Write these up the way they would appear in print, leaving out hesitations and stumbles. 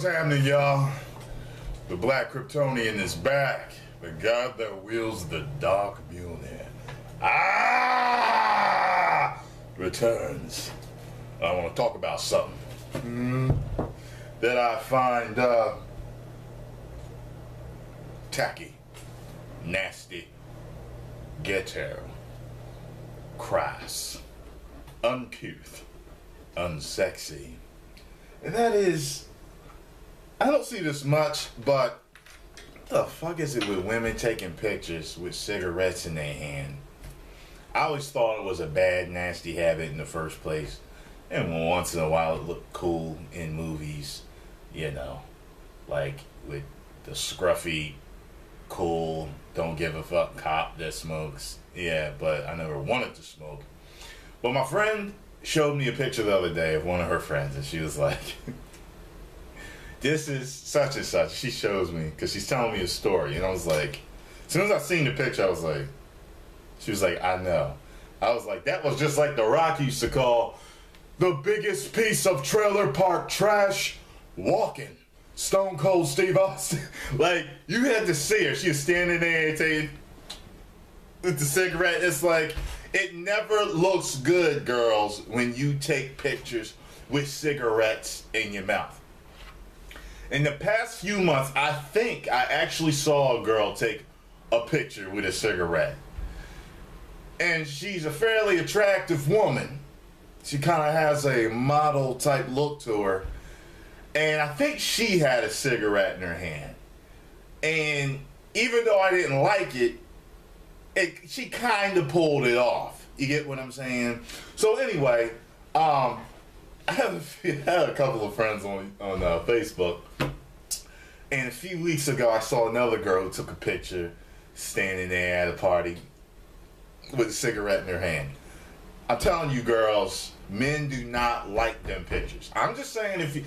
What's happening, y'all? The Black Kryptonian is back. The god that wields the Dark Mjolnir. Returns. I want to talk about something that I find tacky, nasty, ghetto, crass, uncouth, unsexy. And that is, I don't see this much, but what the fuck is it with women taking pictures with cigarettes in their hand? I always thought it was a bad, nasty habit in the first place. And once in a while it looked cool in movies, you know, like with the scruffy, cool, don't give a fuck cop that smokes. Yeah, but I never wanted to smoke. But my friend showed me a picture the other day of one of her friends, and she was like, this is such and such. She shows me, because she's telling me a story, and I was like, as soon as I seen the picture, I was like, she was like, I know. I was like, that was just like The Rock used to call the biggest piece of trailer park trash walking. Stone Cold Steve Austin. Like, you had to see her. She was standing there taking with the cigarette. It's like, it never looks good, girls, when you take pictures with cigarettes in your mouth. In the past few months, I think I actually saw a girl take a picture with a cigarette. And she's a fairly attractive woman. She kind of has a model type look to her. And I think she had a cigarette in her hand. And even though I didn't like it, she kind of pulled it off. You get what I'm saying? So anyway, I had a couple of friends on Facebook. And a few weeks ago, I saw another girl who took a picture standing there at a party with a cigarette in her hand. I'm telling you, girls, men do not like them pictures. I'm just saying, if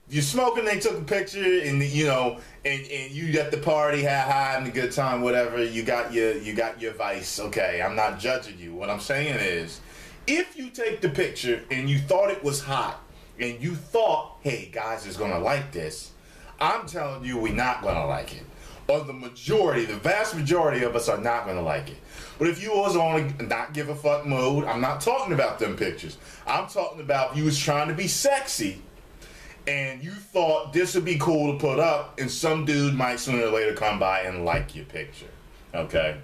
you're smoking, they took a picture, and you know, and you at the party, having a good time, whatever. You got your vice. Okay, I'm not judging you. What I'm saying is, if you take the picture and you thought it was hot, and you thought, hey, guys is gonna like this, I'm telling you, we're not gonna like it. Or the vast majority of us are not gonna like it. But if you was on a not give a fuck mode, I'm not talking about them pictures. I'm talking about if you was trying to be sexy and you thought this would be cool to put up, and some dude might sooner or later come by and like your picture. Okay?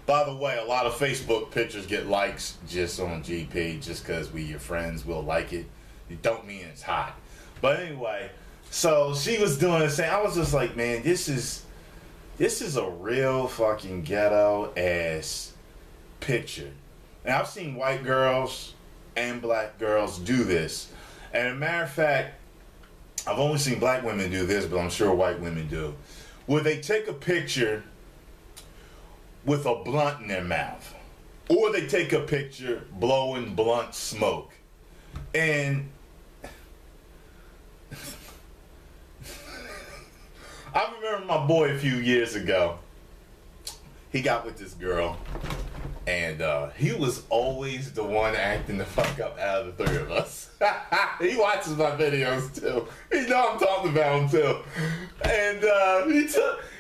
By the way, a lot of Facebook pictures get likes just on GP just because we your friends will like it. It don't mean it's hot. But anyway, so she was doing this thing. I was just like, man, this is a real fucking ghetto ass picture. And I've seen white girls and black girls do this. And as a matter of fact, I've only seen black women do this, but I'm sure white women do. Where they take a picture with a blunt in their mouth. Or they take a picture blowing blunt smoke. And I remember my boy a few years ago. He got with this girl, and he was always the one acting the fuck up out of the three of us. He watches my videos too. He know I'm talking about him too. And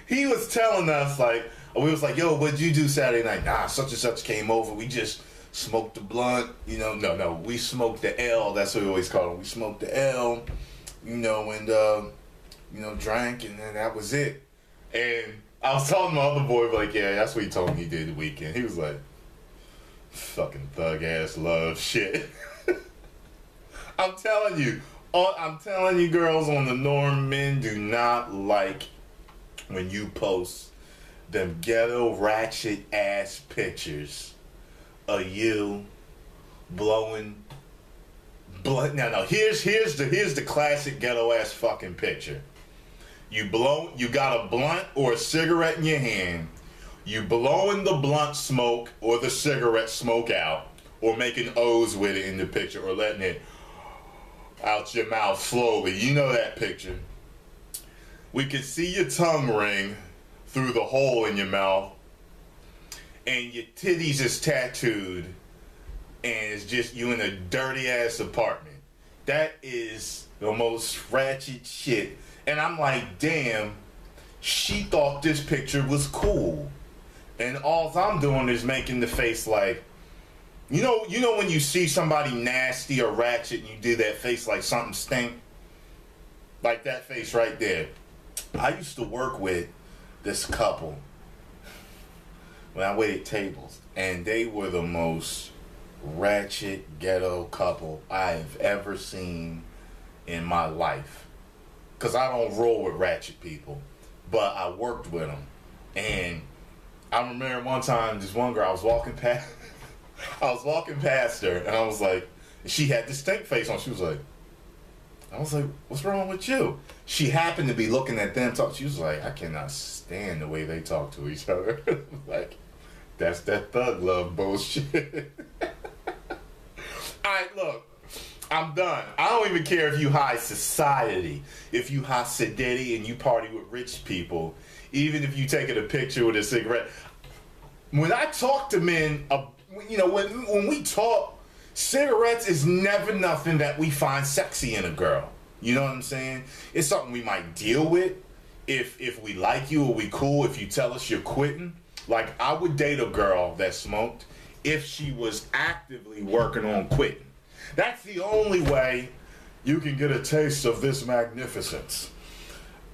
he was telling us, like, we was like, yo, what'd you do Saturday night? Nah, such and such came over. We just smoked the blunt. You know, no, we smoked the L. That's what we always call it. We smoked the L, you know, and drank, and then that was it. And I was telling my other boy, like, yeah, that's what he told me he did the weekend. He was like, fucking thug ass love shit. I'm telling you, girls on the norm, men do not like when you post them ghetto ratchet ass pictures of you blowing blood. No, here's the classic ghetto ass fucking picture. You got a blunt or a cigarette in your hand. You blowing the blunt smoke or the cigarette smoke out, or making O's with it in the picture, or letting it out your mouth slowly. You know that picture. We can see your tongue ring through the hole in your mouth, and your titties is tattooed, and it's just you in a dirty ass apartment. That is the most ratchet shit. And I'm like, damn, she thought this picture was cool. And all I'm doing is making the face like, you know when you see somebody nasty or ratchet and you do that face like something stink? Like that face right there. I used to work with this couple when I waited tables, and they were the most ratchet ghetto couple I've ever seen in my life. Because I don't roll with ratchet people, but I worked with them. And I remember one time, this one girl, I was walking past her, and I was like, she had this stink face on. I was like, what's wrong with you? She happened to be looking at them talk. She was like, I cannot stand the way they talk to each other. Like, that's that thug love bullshit. Alright, look, I'm done. I don't even care if you high society, if you high sedity and you party with rich people, even if you taking a picture with a cigarette. When I talk to men, when we talk, cigarettes is never nothing that we find sexy in a girl. You know what I'm saying? It's something we might deal with if we like you or we cool, if you tell us you're quitting. Like, I would date a girl that smoked if she was actively working on quitting. That's the only way you can get a taste of this magnificence.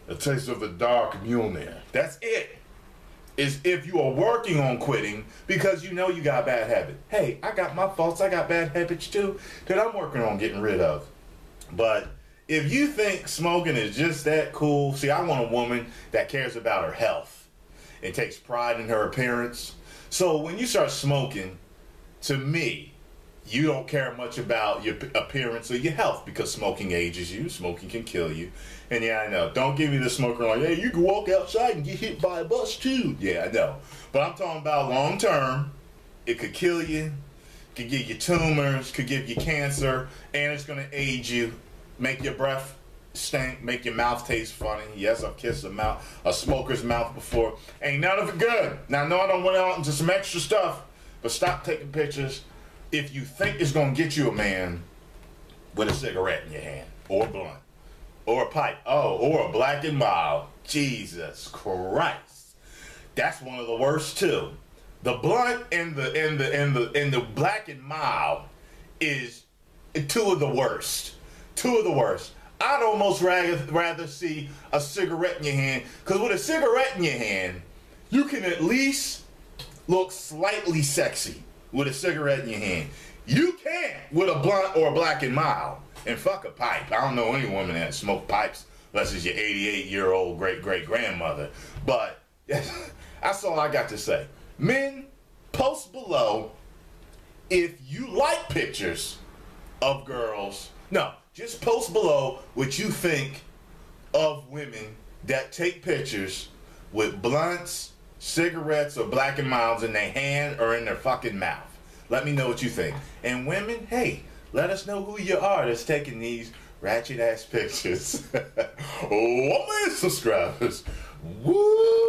A taste of the dark Mjolnir. That's it. Is if you are working on quitting because you know you got bad habits. Hey, I got my faults. I got bad habits too that I'm working on getting rid of. But if you think smoking is just that cool, see, I want a woman that cares about her health and takes pride in her appearance. So when you start smoking, to me, you don't care much about your appearance or your health because smoking ages you. Smoking can kill you. And yeah, I know. Don't give me the smoker like, hey, you can walk outside and get hit by a bus too. Yeah, I know. But I'm talking about long term. It could kill you, could give you tumors, could give you cancer, and it's going to age you, make your breath stink, make your mouth taste funny. Yes, I've kissed a smoker's mouth before. Ain't none of it good. Now, no, I don't want out into some extra stuff, but stop taking pictures if you think it's going to get you a man with a cigarette in your hand, or a blunt, or a pipe, or a Black and Mild. Jesus Christ. That's one of the worst too. The blunt and the Black and Mild is two of the worst. Two of the worst. I'd almost rather see a cigarette in your hand, because with a cigarette in your hand, you can at least look slightly sexy with a cigarette in your hand. You can't with a blunt or a Black and Mild. And fuck a pipe. I don't know any woman that smoked pipes unless it's your 88-year-old great-great-grandmother. But that's all I got to say. Men, post below if you like pictures of girls. No, just post below what you think of women that take pictures with blunts, cigarettes, or Black and Milds in their hand or in their fucking mouth. Let me know what you think. And women, hey, let us know who you are that's taking these ratchet ass pictures. Oh, man, subscribers. Woo!